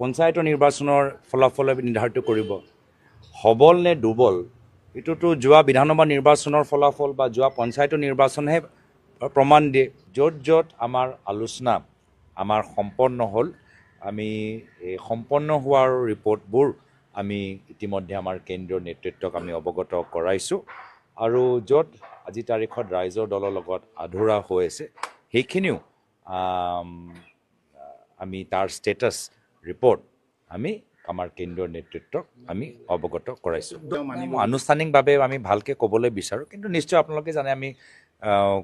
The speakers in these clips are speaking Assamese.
পঞ্চায়তৰ নিৰ্বাচনৰ ফলাফল নিৰ্ধাৰিত কৰিব সবল নে দুৰ্বল এটোতো যোৱা বিধানসভা নিৰ্বাচনৰ ফলাফল বা যোৱা পঞ্চায়তৰ নিৰ্বাচনহে প্ৰমাণ দিয়ে য'ত আমাৰ আলোচনা আমাৰ সম্পন্ন হ'ল আমি এই সম্পন্ন হোৱাৰ ৰিপৰ্টবোৰ আমি ইতিমধ্যে আমাৰ কেন্দ্ৰীয় নেতৃত্বক আমি অৱগত কৰাইছোঁ আৰু য'ত আজি তাৰিখত ৰাইজৰ দলৰ লগত আধৰুৱা হৈ আছে সেইখিনিও আমি তাৰ ষ্টেটাছ ৰিপৰ্ট আমি আমাৰ কেন্দ্ৰীয় নেতৃত্বক আমি অৱগত কৰাইছোঁ আনুষ্ঠানিকভাৱে আমি ভালকৈ ক'বলৈ বিচাৰোঁ কিন্তু নিশ্চয় আপোনালোকে জানে আমি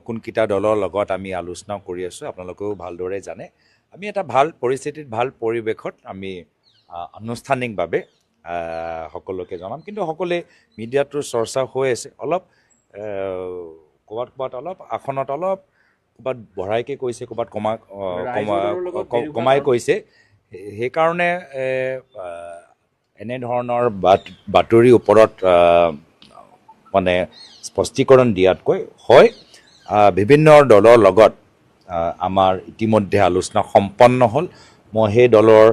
কোনকেইটা দলৰ লগত আমি আলোচনা কৰি আছোঁ আপোনালোকেও ভালদৰে জানে আমি এটা ভাল পৰিস্থিতিত ভাল পৰিৱেশত আমি আনুষ্ঠানিকভাৱে সকলোকে জনাম কিন্তু সকলোৱে মিডিয়াটোৰ চৰ্চা হৈ আছে অলপ ক'ৰবাত অলপ আসনত অলপ ক'ৰবাত বঢ়াইকৈ কৈছে ক'ৰবাত কমাই কৈছে সেইকাৰণে এনেধৰণৰ বাতৰিৰ ওপৰত মানে স্পষ্টীকৰণ দিয়াতকৈ হয় বিভিন্ন দলৰ লগত আমাৰ ইতিমধ্যে আলোচনা সম্পন্ন হ'ল মই সেই দলৰ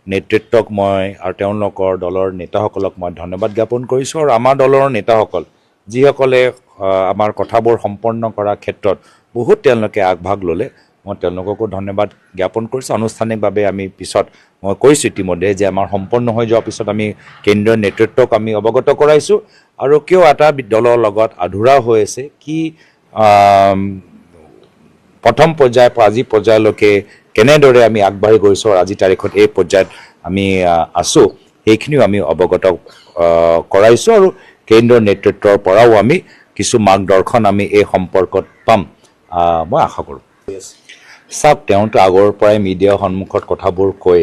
নেতৃত্বক মই আৰু তেওঁলোকৰ দলৰ নেতাসকলক মই ধন্যবাদ জ্ঞাপন কৰিছোঁ আৰু আমাৰ দলৰ নেতাসকল যিসকলে আমাৰ কথাবোৰ সম্পন্ন কৰাৰ ক্ষেত্ৰত বহুত তেওঁলোকে আগভাগ ল'লে মই তেওঁলোককো ধন্যবাদ জ্ঞাপন কৰিছোঁ আনুষ্ঠানিকভাৱে আমি পিছত মই কৈছোঁ ইতিমধ্যে যে আমাৰ সম্পন্ন হৈ যোৱাৰ পিছত আমি কেন্দ্ৰীয় নেতৃত্বক আমি অৱগত কৰাইছোঁ আৰু কিয় এটা দলৰ লগত আধৰুৱা হৈ আছে কি প্ৰথম পৰ্যায়ৰ পৰা আজি পৰ্যায়লৈকে কেনেদৰে আমি আগবাঢ়ি গৈছোঁ আৰু আজি তাৰিখত এই পৰ্যায়ত আমি আছোঁ সেইখিনিও আমি অৱগত কৰাইছোঁ আৰু কেন্দ্ৰীয় নেতৃত্বৰ পৰাও আমি কিছু মাৰ্গদৰ্শন আমি এই সম্পৰ্কত পাম মই আশা কৰোঁ চাওক তেওঁতো আগৰ পৰাই মিডিয়াৰ সন্মুখত কথাবোৰ কৈ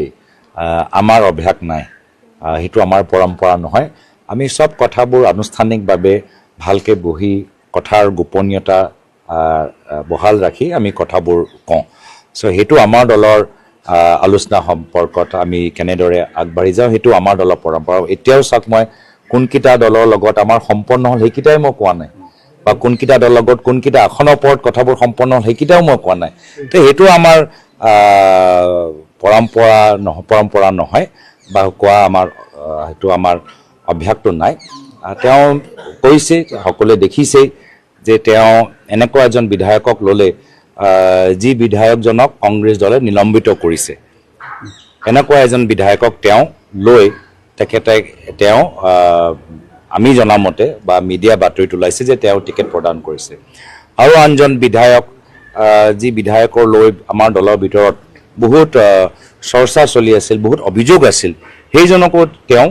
আমাৰ অভ্যাস নাই সেইটো আমাৰ পৰম্পৰা নহয় আমি চব কথাবোৰ আনুষ্ঠানিকভাৱে ভালকৈ বহি কথাৰ গোপনীয়তা বহাল ৰাখি আমি কথাবোৰ কওঁ চ' সেইটো আমাৰ দলৰ আলোচনা সম্পৰ্কত আমি কেনেদৰে আগবাঢ়ি যাওঁ সেইটো আমাৰ দলৰ পৰম্পৰা এতিয়াও চাওক মই কোনকেইটা দলৰ লগত আমাৰ সম্পন্ন হ'ল সেইকেইটাই মই কোৱা নাই বা কোনকেইটা দলৰ লগত কোনকেইটা আসনৰ ওপৰত কথাবোৰ সম্পন্ন হ'ল সেইকেইটাও মই কোৱা নাই তো সেইটো আমাৰ পৰম্পৰা নহয় বা কোৱা আমাৰ সেইটো আমাৰ অভ্যাসটো নাই তেওঁ কৈছে সকলোৱে দেখিছেই যে তেওঁ এনেকুৱা এজন বিধায়কক ল'লে যি বিধায়কজনক কংগ্ৰেছ দলে নিলম্বিত কৰিছে এনেকুৱা এজন বিধায়কক তেওঁ লৈ তেওঁ আমি জনামতে বা মিডিয়া বাতৰিত ওলাইছে যে তেওঁ টিকেট প্ৰদান কৰিছে আৰু আনজন বিধায়ক যি বিধায়কৰ লৈ আমাৰ দলৰ ভিতৰত বহুত চৰ্চা চলি আছিল বহুত অভিযোগ আছিল সেইজনকো তেওঁ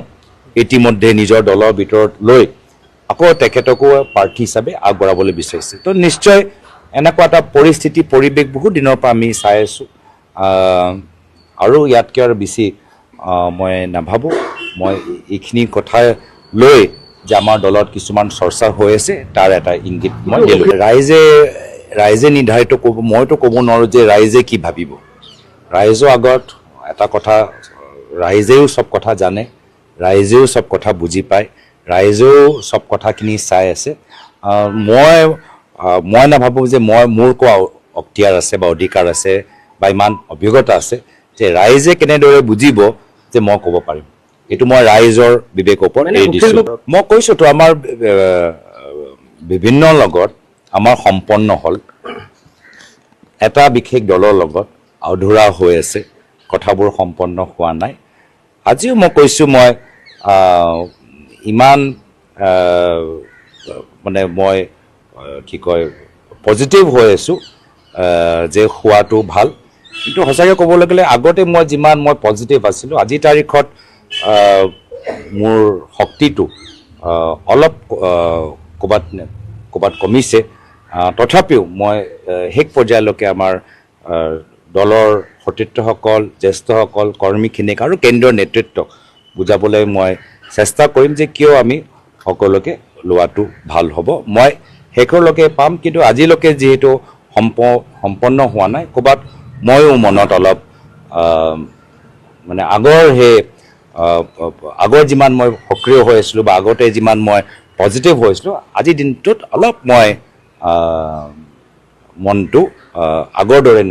ইতিমধ্যে নিজৰ দলৰ ভিতৰত লৈ আকৌ তেখেতকো প্ৰাৰ্থী হিচাপে আগবঢ়াবলৈ বিচাৰিছে তো নিশ্চয় এনেকুৱা এটা পৰিৱেশ বহুত দিনৰ পৰা আমি চাই আছোঁ আৰু ইয়াতকৈ আৰু বেছি মই নাভাবোঁ মই এইখিনি কথা লৈ যে আমাৰ দলত কিছুমান চৰ্চা হৈ আছে তাৰ এটা ইংগিত মই দিলোঁ ৰাইজে নিৰ্ধাৰিত কৰিব মইতো ক'ব নোৱাৰোঁ যে ৰাইজে কি ভাবিব ৰাইজৰ আগত এটা কথা ৰাইজেও চব কথা জানে ৰাইজেও চব কথা বুজি পায় ৰাইজেও চব কথাখিনি চাই আছে মই নাভাবোঁ যে মোৰ কোৱা অক্তিয়াৰ আছে বা অধিকাৰ আছে বা ইমান অভিজ্ঞতা আছে যে ৰাইজে কেনেদৰে বুজিব যে মই ক'ব পাৰিম এইটো মই ৰাইজৰ বিবেকৰ ওপৰত এৰি দিছোঁ মই কৈছোঁতো আমাৰ বিভিন্ন লগত আমাৰ সম্পন্ন হ'ল এটা বিশেষ দলৰ লগত আধৰুৱা হৈ আছে কথাবোৰ সম্পন্ন হোৱা নাই আজিও মই কৈছোঁ মই ইমান মানে মই কি কয় পজিটিভ হৈ আছোঁ যে হোৱাটো ভাল কিন্তু সঁচাকৈ ক'বলৈ গ'লে আগতে মই যিমান মই পজিটিভ আছিলোঁ আজিৰ তাৰিখত মোৰ শক্তিটো অলপ ক'ৰবাত কমিছে তথাপিও মই শেষ পৰ্যায়লৈকে আমাৰ দলৰ সতীৰ্থসকল জ্যেষ্ঠসকল কৰ্মীখিনিক আৰু কেন্দ্ৰীয় নেতৃত্বক বুজাবলৈ মই চেষ্টা কৰিম যে কিয় আমি সকলোকে লোৱাটো ভাল হ'ব মই শেষৰলৈকে পাম কিন্তু আজিলৈকে যিহেতু সম্পন্ন হোৱা নাই ক'ৰবাত ময়ো মনত অলপ মানে আগৰ যিমান মই সক্ৰিয় হৈ আছিলোঁ বা আগতে যিমান মই পজিটিভ হৈছিলোঁ আজিৰ দিনটোত অলপ মই মনটো আগৰ দৰে